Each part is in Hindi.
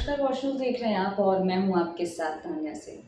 नमस्कार वॉच न्यूज़ देख रहे हैं आप और मैं हूं आपके साथ तान्या से।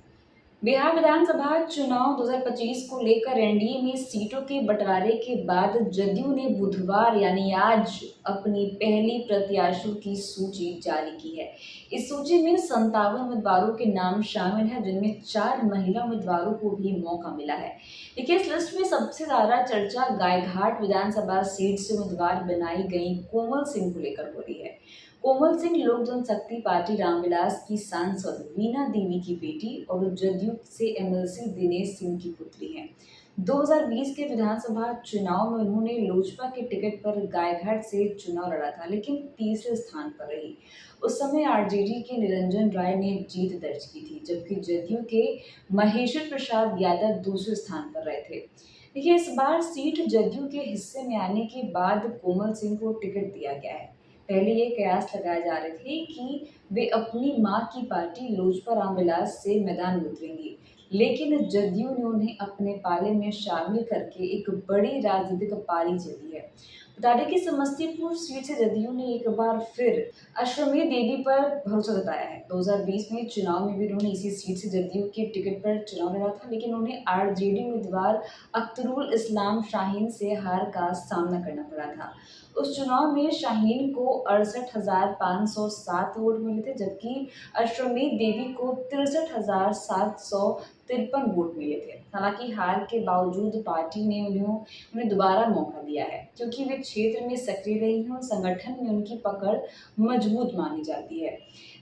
बिहार विधानसभा चुनाव 2025 को लेकर एनडीए में सीटों के बंटवारे के बाद जदयू ने बुधवार यानी आज अपनी पहली प्रत्याशियों की सूची जारी की है। इस सूची में 57 उम्मीदवारों के नाम शामिल हैं, जिनमें 4 महिला उम्मीदवारों को भी मौका मिला है। देखिए, इस लिस्ट में सबसे ज्यादा चर्चा गायघाट विधानसभा सीट से उम्मीदवार बनाई गई कोमल सिंह को लेकर हो रही है। कोमल सिंह लोक जनशक्ति पार्टी रामविलास की सांसद वीणा देवी की बेटी और जदयू से एमएलसी दिनेश सिंह की पुत्री हैं। 2020 के विधानसभा चुनाव में उन्होंने लोजपा के टिकट पर गायघाट से चुनाव लड़ा था, लेकिन तीसरे स्थान पर रही। उस समय आरजेडी के निरंजन राय ने जीत दर्ज की थी, जबकि जदयू के महेश्वर प्रसाद यादव दूसरे स्थान पर रहे थे। देखिए, इस बार सीट जदयू के हिस्से में आने के बाद कोमल सिंह को टिकट दिया गया है। पहले ये कयास लगाए जा रहे थे कि वे अपनी मां की पार्टी लोजपा रामविलास से मैदान में उतरेंगी, लेकिन जदयू ने उन्हें अपने पाले में शामिल करके एक बड़ी राजनीतिक पारी चली है। बता दें कि समस्तीपुर सीट से जदयू ने एक बार फिर अश्वमेध देवी पर भरोसा जताया है। 2020 में चुनाव में भी उन्होंने इसी सीट से जदयू के टिकट पर चुनाव लड़ा था, लेकिन उन्हें आरजेडी उम्मीदवार अख्तरुल इस्लाम शाहीन से हार का सामना करना पड़ा था। उस चुनाव में शाहीन को 68,507 वोट मिले थे, जबकि अश्वमेध देवी को 63,753 वोट मिले थे। हालांकि हार के बावजूद पार्टी ने उन्हें दोबारा मौका दिया है, क्योंकि वे क्षेत्र में सक्रिय रही हैं और संगठन में उनकी पकड़ मजबूत मानी जाती है।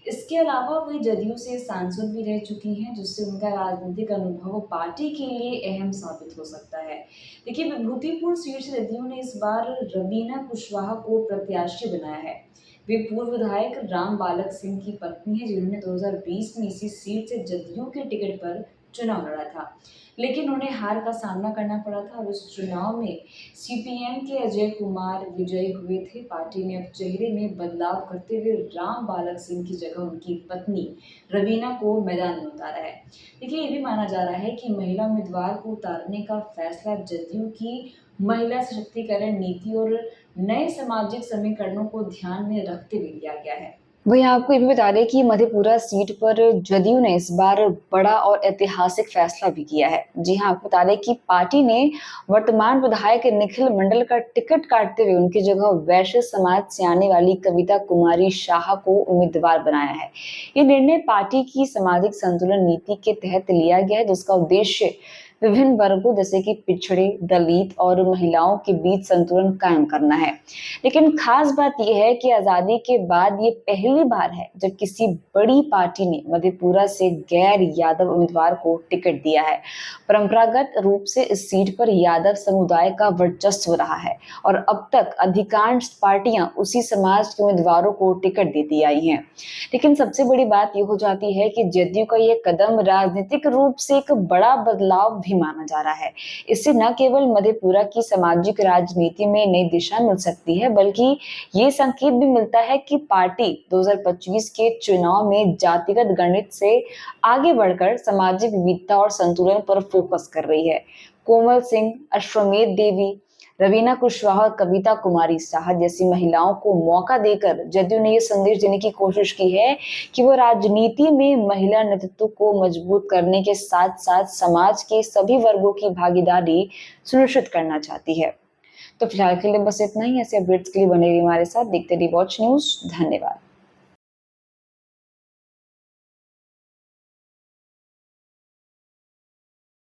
इसके अलावा वे जदयू से सांसद भी रह चुकी हैं, जिससे उनका राजनीतिक अनुभव पार्टी के लिए अहम साबित हो सकता है। देखिए, विभूतिपुर सीट से जदयू ने इस बार रवीना कुशवाहा को प्रत्याशी बनाया है। वे पूर्व विधायक राम बालक सिंह की पत्नी है, जिन्होंने 2020 में इसी सीट से जदयू के टिकट पर चुनाव लड़ा था, लेकिन उन्हें हार का सामना करना पड़ा था और उस चुनाव में सीपीएम के अजय कुमार विजयी हुए थे। पार्टी ने अब चेहरे में बदलाव करते हुए राम बालक सिंह की जगह उनकी पत्नी रवीना को मैदान में उतारा है। देखिए, ये भी माना जा रहा है कि महिला उम्मीदवार को उतारने का फैसला जदयू की महिला सशक्तिकरण नीति और नए सामाजिक समीकरणों को ध्यान में रखते हुए लिया गया है। वहीं आपको ये भी बता दें कि मधेपुरा सीट पर जदयू ने इस बार बड़ा और ऐतिहासिक फैसला भी किया है। जी हां, आपको बता दें कि पार्टी ने वर्तमान विधायक निखिल मंडल का टिकट काटते हुए उनकी जगह वैश्य समाज से आने वाली कविता कुमारी शाह को उम्मीदवार बनाया है। ये निर्णय पार्टी की सामाजिक संतुलन नीति के तहत लिया गया है, जिसका उद्देश्य विभिन्न वर्गों जैसे कि पिछड़े, दलित और महिलाओं के बीच संतुलन कायम करना है। लेकिन खास बात यह है कि आजादी के बाद ये पहली बार है जब किसी बड़ी पार्टी ने मधेपुरा से गैर यादव उम्मीदवार को टिकट दिया है। परंपरागत रूप से इस सीट पर यादव समुदाय का वर्चस्व रहा है और अब तक अधिकांश पार्टियां उसी समाज के उम्मीदवारों को टिकट देती आई हैं। लेकिन सबसे बड़ी बात यह हो जाती है कि जदयू का यह कदम राजनीतिक रूप से एक बड़ा बदलाव भी माना जा रहा है। इससे न केवल मधेपुरा की सामाजिक राजनीति में नई दिशा मिल सकती है, बल्कि ये संकेत भी मिलता है कि पार्टी 2025 के चुनाव में जातिगत गणित से आगे बढ़कर सामाजिक विविधता और संतुलन पर फोकस कर रही है। कोमल सिंह, अश्वमेध देवी, रवीना कुशवाहा और कविता कुमारी शाह जैसी महिलाओं को मौका देकर जदयू ने ये संदेश देने की कोशिश की है कि वो राजनीति में महिला नेतृत्व को मजबूत करने के साथ साथ समाज के सभी वर्गों की भागीदारी सुनिश्चित करना चाहती है। तो फिलहाल के लिए बस इतना ही। ऐसे अपडेट्स के लिए बने रहिए हमारे साथ, देखते रहिए वॉच न्यूज। धन्यवाद।